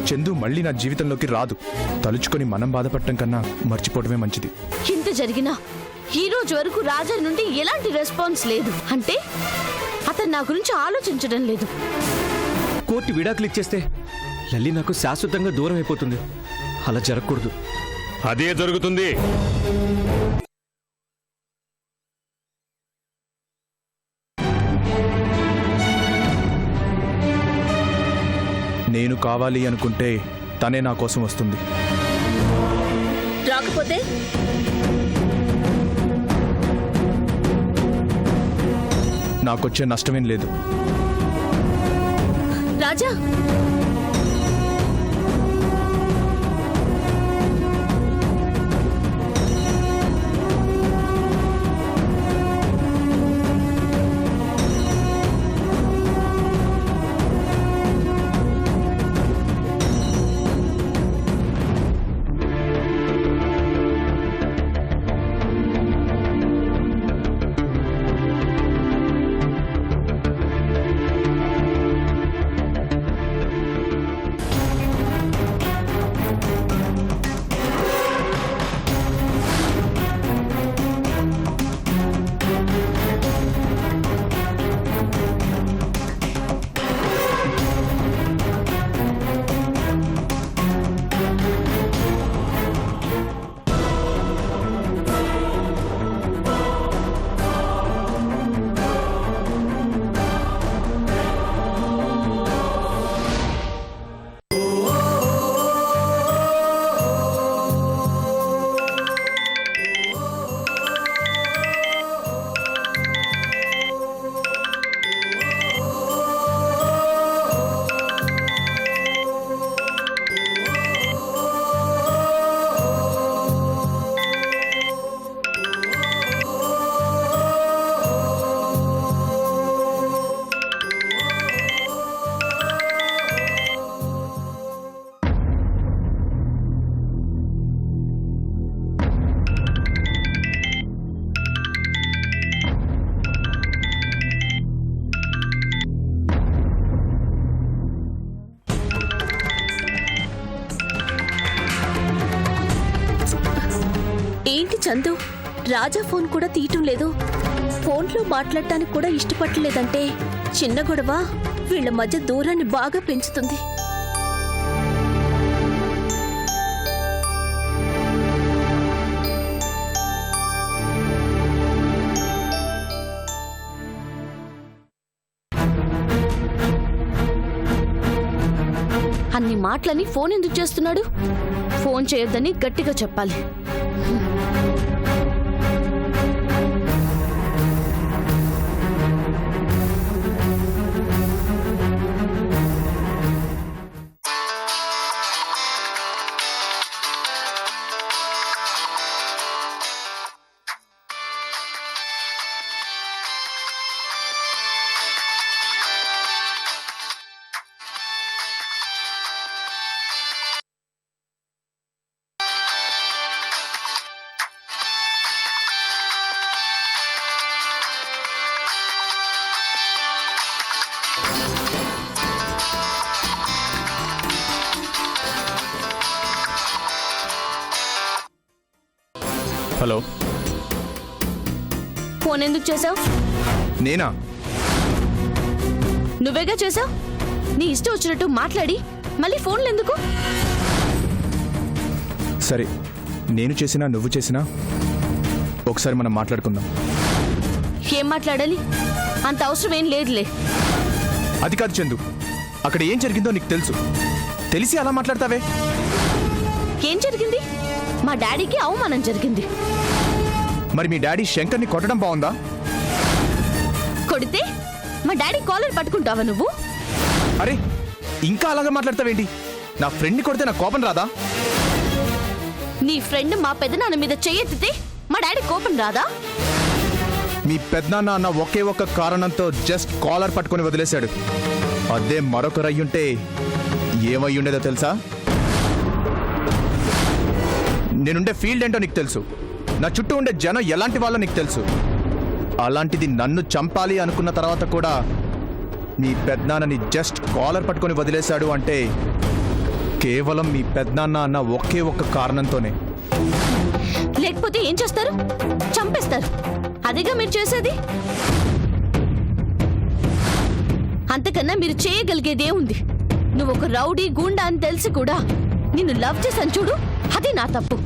చందు మళ్ళీ నా జీవితంలోకి రాదు. తలుచుకొని మనం బాధపడటం కన్నా మర్చిపోవడమే మంచిది. ఇంత జరిగినా ఈ రోజు వరకు రాజా నుండి ఎలాంటి రెస్పాన్స్ లేదు. అంటే అతను నా గురించి ఆలోచించడం లేదు. కోర్టు విడాకులు ఇచ్చేస్తే లల్లి నాకు శాశ్వతంగా దూరం అయిపోతుంది. అలా జరగకూడదు. అదే జరుగుతుంది. నేను కావాలి అనుకుంటే తనే నా కోసం వస్తుంది. రాకపోతే నాకొచ్చే నష్టమేం లేదు. రాజా, ఏంటి చందు, రాజా ఫోన్ కూడా తీయటం లేదు. ఫోన్లో మాట్లాడటానికి కూడా ఇష్టపడలేదంటే చిన్న గొడవ వీళ్ళ మధ్య దూరాన్ని బాగా పెంచుతుంది. అన్ని మాటలని ఫోన్ ఎందుకు చేస్తున్నాడు? ఫోన్ చేయొద్దని గట్టిగా చెప్పాలి. హలో, ఫోన్ ఎందుకు చేసావు? నేనా? నువ్వేగా చేసావు. నీ ఇష్టం వచ్చినట్టు మాట్లాడి మళ్ళీ ఫోన్లు ఎందుకు? సరే, నేను చేసినా నువ్వు చేసినా ఒకసారి మనం మాట్లాడుకుందాం. ఏం మాట్లాడాలి? అంత అవసరం ఏం లేదులే. అది కాదు చందు, అక్కడ ఏం జరిగిందో నీకు తెలుసు. తెలిసి అలా మాట్లాడతావే? ఏం జరిగింది? మా డాడీకి అవమానం జరిగింది. మరి మీ డాడీ శంకర్ని కొట్టడం బాగుందా? కొడితే మా డాడీ కాలర్ పట్టుకుంటావా నువ్వు? అరే, ఇంకా అలాగే మాట్లాడతావేంటి? నా ఫ్రెండ్ని కొడితే నా కోపం రాదా? నీ ఫ్రెండ్ మా పెదనాన్న మీద చెయ్యెత్తితే మా డాడీ కోపం రాదా? మీ పెద్దనాన్న అన్న ఒకే ఒక్క కారణంతో జస్ట్ కాలర్ పట్టుకొని వదిలేశాడు. అదే మరొకరయ్యుంటే ఏమయ్యుండేదో తెలుసా? నేనుండే ఫీల్డ్ ఏంటో నీకు తెలుసు. నా చుట్టూ ఉండే జనం ఎలాంటి వాళ్ళో నీకు తెలుసు. అలాంటిది నన్ను చంపాలి అనుకున్న తర్వాత కూడా మీ పెద్దనాన్నని జస్ట్ కాలర్ పట్టుకొని వదిలేశాడు అంటే కేవలం మీ పెద్దనాన్న అన్న ఒకే ఒక్క కారణంతోనే. లేకపోతే ఏం చేస్తారు? చంపేస్తారు. అదేగా మీరు చేసేది. అంతకన్నా మీరు చేయగలిగేదే ఉంది. నువ్వు ఒక రౌడీ గూండా అని తెలిసి కూడా నిన్ను లవ్ చేశాను చూడు, అది నా తప్పు.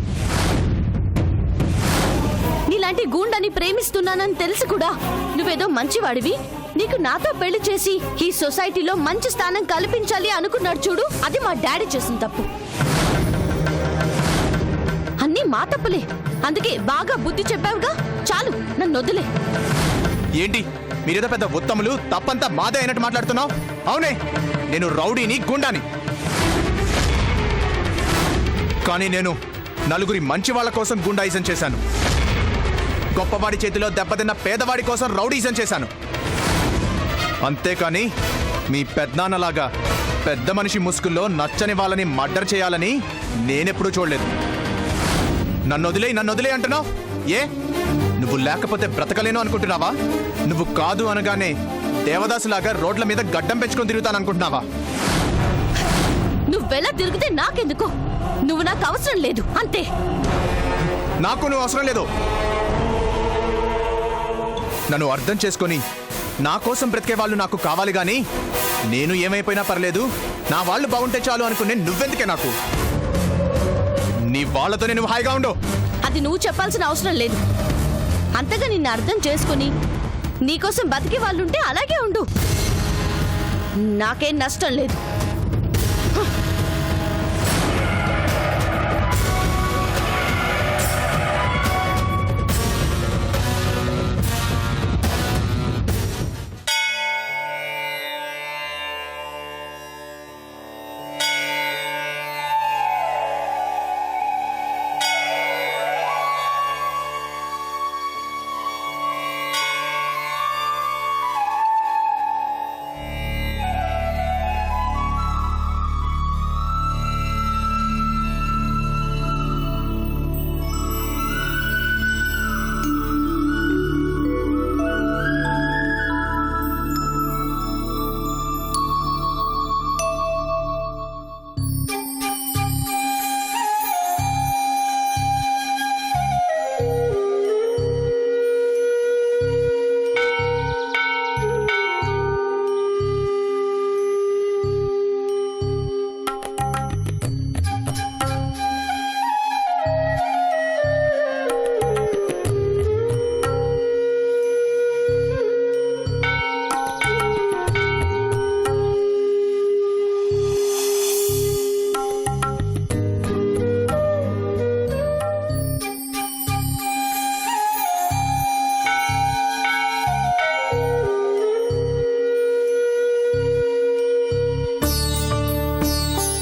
నీలాంటి గూండాని ప్రేమిస్తున్నానని తెలిసి కూడా నువ్వేదో మంచివాడివి, నీకు నాతో పెళ్లి చేసి ఈ సొసైటీలో మంచి స్థానం కల్పించాలి అనుకున్నాడు చూడు, అది మా డాడీ చేసిన తప్పు. అన్నీ మా తప్పులే. అందుకే బాగా బుద్ధి చెప్పావుగా, చాలు నన్ను వదిలే. ఏంటి మీరేదో పెద్ద ఉత్తములు, తప్పంతా మాదే అయినట్టు మాట్లాడుతున్నావు? అవునే, నేను రౌడీని గుండాని, కానీ నేను నలుగురి మంచి వాళ్ళ కోసం గుండాయిజం చేశాను. గొప్పవాడి చేతిలో దెబ్బతిన్న పేదవాడి కోసం రౌడీజం చేశాను. అంతేకాని మీ పెద్దనాన్నలాగా పెద్ద మనిషి ముసుగుల్లో నచ్చని వాళ్ళని మర్డర్ చేయాలని నేనెప్పుడూ చూడలేదు. నన్ను వదిలే అంటున్నావు. ఏ నువ్వు లేకపోతే బ్రతకలేను అనుకుంటున్నావా? నువ్వు కాదు అనగానే దేవదాసులాగా రోడ్ల మీద గడ్డం పెంచుకొని తిరుగుతాననుకుంటున్నావా? నువ్వెలా తిరిగితే నాకెందుకు? నువ్వు నాకు అవసరం లేదు, అంతే. నాకు నువ్వు అవసరం లేదు. నన్ను అర్థం చేసుకొని నా కోసం బ్రతికే వాళ్ళు నాకు కావాలి గాని, నేను ఏమైపోయినా పర్లేదు, నా వాళ్ళు బాగుంటే చాలు అనుకునే నువ్వెందుకే నాకు? నీ వాళ్ళతోనే నువ్వు హాయిగా ఉండు. అది నువ్వు చెప్పాల్సిన అవసరం లేదు. అంతగా నిన్ను అర్థం చేసుకుని నీకోసం బతికే వాళ్ళుంటే అలాగే ఉండు, నాకేం నష్టం లేదు.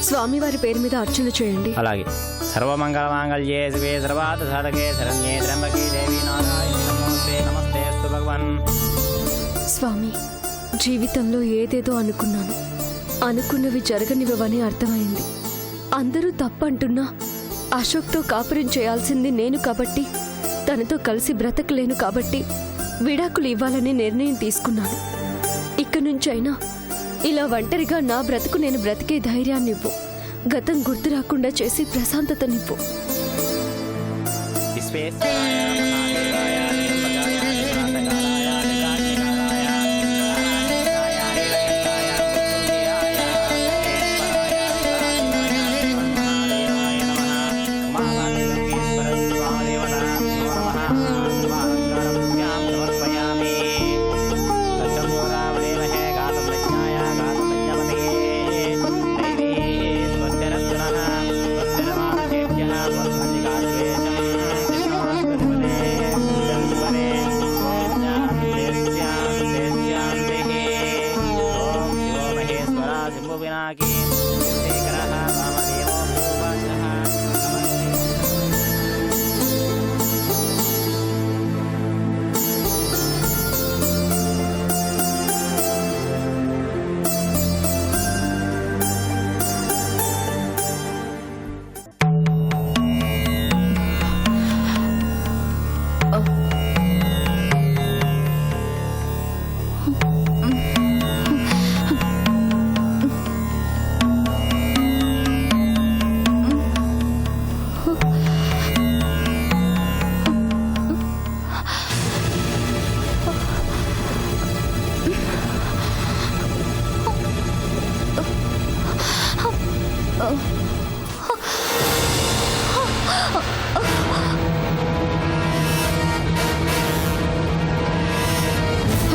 స్వామివారి పేరు మీద అర్చన చేయండి. అలాగే. సర్వమంగళ మాంగళ్యే శివే సర్వార్థ సాధకే శరణ్యే త్ర్యంబకే దేవి నారాయణి నమోస్తే నమస్తేస్తు భగవన్. స్వామి, జీవితంలో ఏదేదో అనుకున్నాను, అనుకున్నవి జరగనివ్వని అర్థమైంది. అందరూ తప్పంటున్నా అశోక్తో కాపురం చేయాల్సింది నేను కాబట్టి, తనతో కలిసి బ్రతకలేను కాబట్టి విడాకులు ఇవ్వాలని నిర్ణయం తీసుకున్నాను. ఇక నుంచైనా ఇలా ఒంటరిగా నా బ్రతుకు నేను బ్రతికే ధైర్యాన్నివ్వు, గతం గుర్తు రాకుండా చేసి ప్రశాంతతనివ్వు.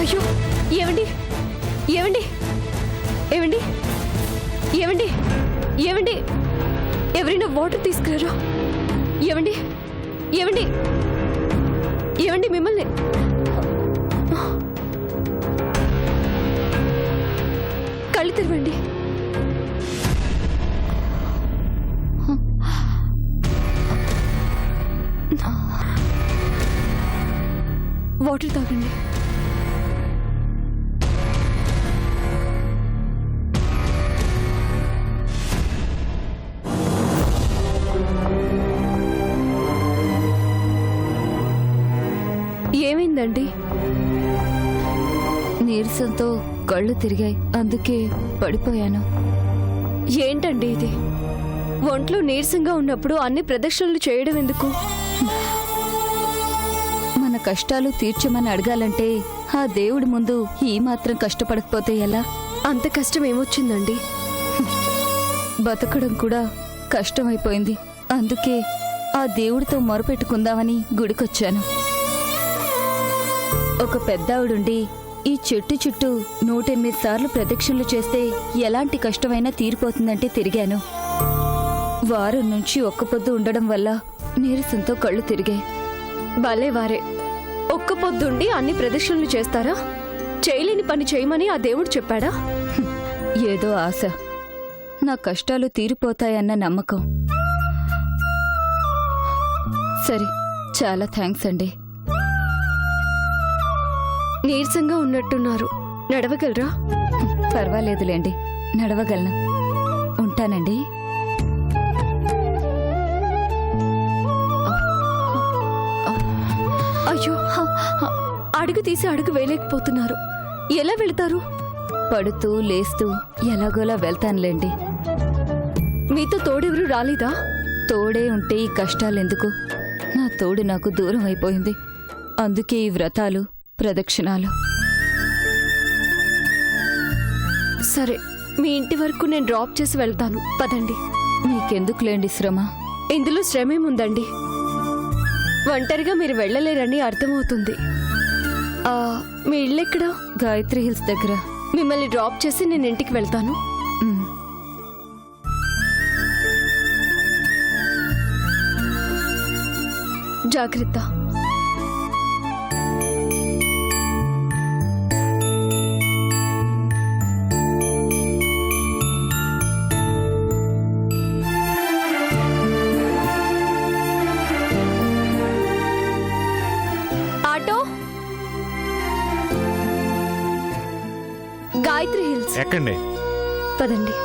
అయ్యో, ఏమండి ఏమండి ఏమండి ఏమండి ఏమండి ఎవరైనా వాటర్ తీసుకురారా? ఏమండి ఏమండి ఏమండి మిమ్మల్ని కళ్ళు తెరవండి. వాటర్ తాగండి. ఏమైందండి? నీరసంతో కళ్ళు తిరిగాయి, అందుకే పడిపోయాను. ఏంటండి ఇది? ఒంట్లో నీరసంగా ఉన్నప్పుడు అన్ని ప్రదక్షిణలు చేయడం ఎందుకు? మన కష్టాలు తీర్చమని అడగాలంటే ఆ దేవుడి ముందు ఈ మాత్రం కష్టపడకపోతే ఎలా? అంత కష్టం ఏమొచ్చిందండి? బతకడం కూడా కష్టమైపోయింది. అందుకే ఆ దేవుడితో మొరపెట్టుకుందామని గుడికొచ్చాను. ఒక పెద్దావిడుండి ఈ చెట్టు చుట్టూ 108 సార్లు ప్రదక్షిణలు చేస్తే ఎలాంటి కష్టమైనా తీరిపోతుందంటే తిరిగాను. వారం నుంచి ఒక్క పొద్దు ఉండడం వల్ల నీరసంతో కళ్ళు తిరిగాయి. భలే వారే, ఒక్క పొద్దుండి అన్ని ప్రదక్షిణలు చేస్తారా? చేయలేని పని చేయమని ఆ దేవుడు చెప్పాడా? ఏదో ఆశ, నా కష్టాలు తీరిపోతాయన్న నమ్మకం. సరే, చాలా థ్యాంక్స్ అండి. నీరసంగా ఉన్నట్టున్నారు, నడవగలరా? పర్వాలేదులేండి, నడవగలను. ఉంటానండి. అయ్యో, అడుగు తీసి అడుగు వేయలేకపోతున్నారు. ఎలా వెళ్తారు? పడుతూ లేస్తూ ఎలాగోలా వెళ్తానులేండి. మీతో తోడెవరు రాలేదా? తోడే ఉంటే ఈ కష్టాలెందుకు? నా తోడు నాకు దూరం అయిపోయింది. అందుకే ఈ వ్రతాలు, ప్రదక్షిణాలు. సరే, మీ ఇంటి వరకు నేను డ్రాప్ చేసి వెళ్తాను, పదండి. మీకెందుకులేండి శ్రమ? ఇందులో శ్రమేముందండి? ఒంటరిగా మీరు వెళ్ళలేరని అర్థమవుతుంది. మీ ఇల్లెక్కడా? గాయత్రి హిల్స్ దగ్గర. మిమ్మల్ని డ్రాప్ చేసి నేను ఇంటికి వెళ్తాను. ఉమ్. జాగ్రత్త. Auto, Gayatri hills. ఎక్కండి. పదండి.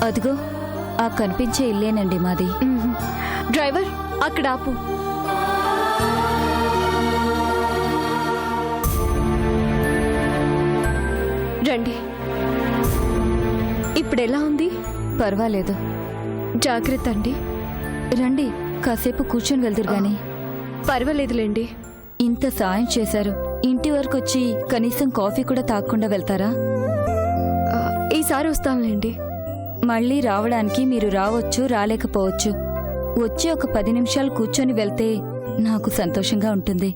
అదిగో, ఆ కనిపించే ఇల్లేనండి మాది. డ్రైవర్, అక్కడ ఆపు. రండి. ఇప్పుడెలా ఉంది? పర్వాలేదు. జాగ్రత్త అండి. రండి, కాసేపు కూర్చొని వెళ్దురు గాని. పర్వాలేదులేండి. ఇంత సాయం చేశారు, ఇంటి వరకొచ్చి కనీసం కాఫీ కూడా తాగకుండా వెళ్తారా? ఈసారి వస్తానులేండి. మళ్ళీ రావడానికి మీరు రావచ్చు, రాలేకపోవచ్చు. వచ్చి ఒక 10 నిమిషాలు కూర్చొని వెళ్తే నాకు సంతోషంగా ఉంటుంది.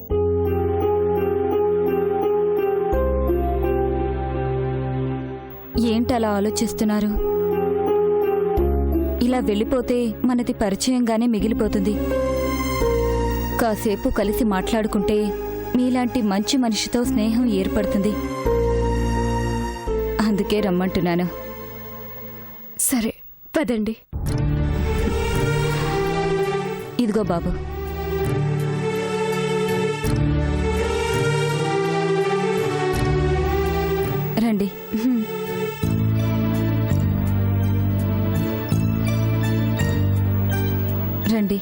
ఏంటలా ఆలోచిస్తున్నారు? ఇలా వెళ్ళిపోతే మనది పరిచయంగానే మిగిలిపోతుంది. కాసేపు కలిసి మాట్లాడుకుంటే మీలాంటి మంచి మనిషితో స్నేహం ఏర్పడుతుంది. అందుకే రమ్మంటున్నాను. సరే పదండి. ఇదిగో బాబు. రండి. రండి.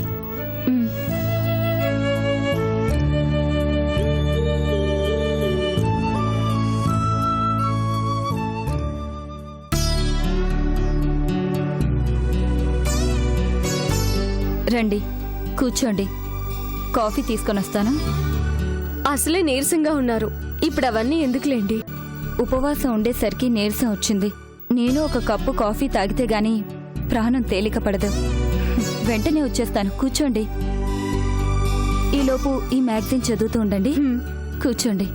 రండి, కూర్చోండి. కాఫీ తీసుకొని వస్తాను. అసలే నీరసంగా ఉన్నారు, ఇప్పుడు అవన్నీ ఎందుకులేండి. ఉపవాసం ఉండేసరికి నీరసం వచ్చింది. నేను ఒక కప్పు కాఫీ తాగితే గాని ప్రాణం తేలిక పడదు. వెంటనే వచ్చేస్తాను, కూర్చోండి. ఈలోపు ఈ మ్యాగజైన్ చదువుతూ ఉండండి. కూర్చోండి.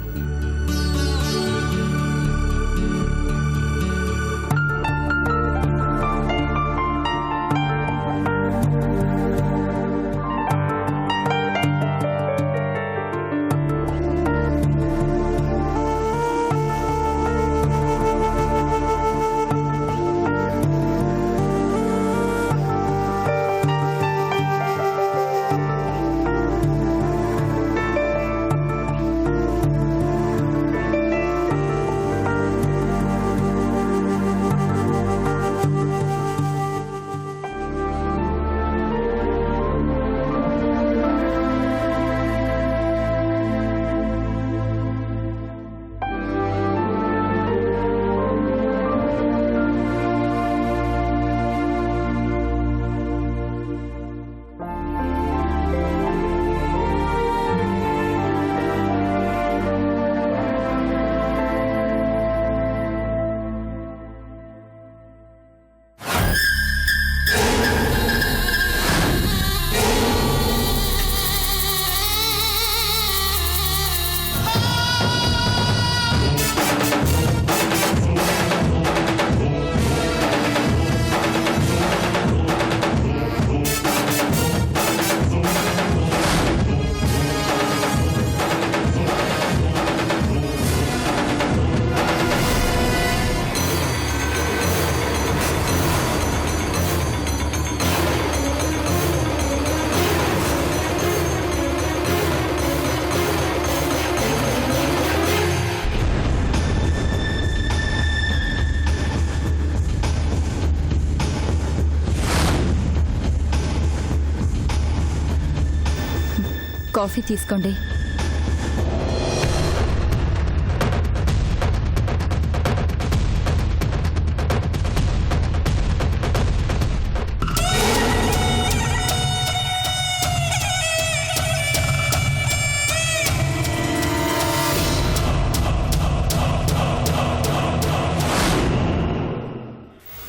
కాఫీ తీసుకోండి.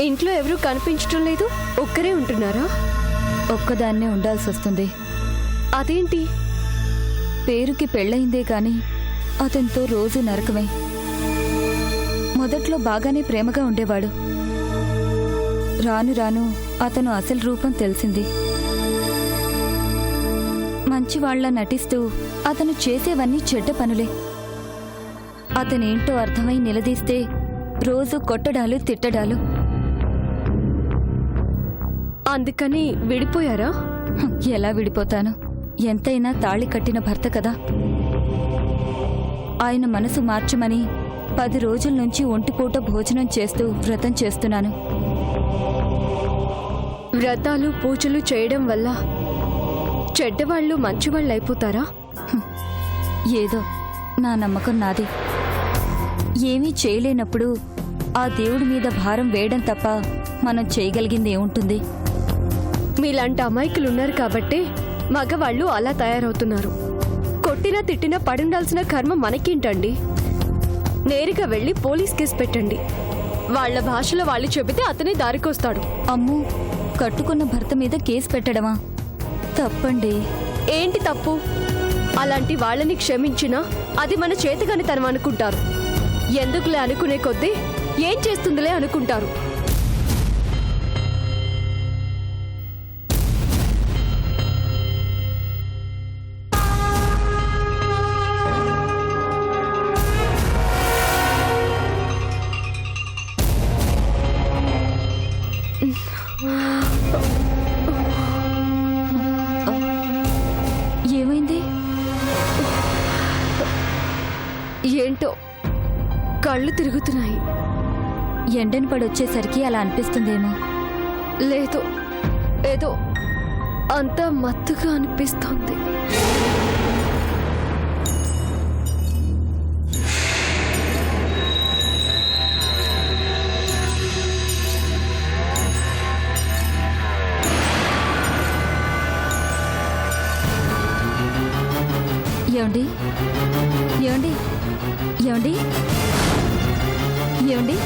ఇంట్లో ఎవరూ కనిపించటం లేదు, ఒక్కరే ఉంటున్నారా? ఒక్కదాన్నే ఉండాల్సి వస్తుంది. అదేంటి? పేరుకి పెళ్ళయిందే కాని అతనితో రోజు నరకమే. మొదట్లో బాగానే ప్రేమగా ఉండేవాడు. రాను రాను అతను అసలు రూపం తెలిసింది. మంచివాళ్లా నటిస్తూ అతను చేసేవన్నీ చెడ్డ పనులే. అతనేంటో అర్థమై నిలదీస్తే రోజు కొట్టడాలు తిట్టడాలు. అందుకని విడిపోయారా? ఎలా విడిపోతాను? ఎంతైనా తాళి కట్టిన భర్త కదా. ఆయన మనసు మార్చమని 10 రోజుల నుంచి ఒంటిపూట భోజనం చేస్తూ వ్రతం చేస్తున్నాను. వ్రతాలు పూజలు చేయడం వల్ల చెడ్డవాళ్ళు మంచివాళ్ళు అయిపోతారా? ఏదో నా నమ్మకం నాది. ఏమీ చేయలేనప్పుడు ఆ దేవుడి మీద భారం వేయడం తప్ప మనం చేయగలిగింది ఏముంటుంది? మీలాంటి అమాయకులున్నారు కాబట్టే మగవాళ్ళు అలా తయారవుతున్నారు. కొట్టినా తిట్టినా పడుండాల్సిన కర్మ మనకేంటండి? నేరుగా వెళ్ళి పోలీస్ కేసు పెట్టండి. వాళ్ళ భాషలో వాళ్ళు చెబితే అతనే దారికొస్తాడు. అమ్మూ, కట్టుకున్న భర్త మీద కేసు పెట్టడమా? తప్పండి. ఏంటి తప్పు? అలాంటి వాళ్ళని క్షమించినా అది మన చేతగానితనం అనుకుంటారు. ఎందుకులే అనుకునే కొద్దీ ఏం చేస్తుందిలే అనుకుంటారు. ఏమైంది? ఏంటో కళ్ళు తిరుగుతున్నాయి. ఎండను పడి వచ్చేసరికి అలా అనిపిస్తుందేమో. లేదు, ఏదో అంతా మత్తుగా అనిపిస్తోంది. ఏమండి? ఏమండి? ఏమండి? ఏమండి?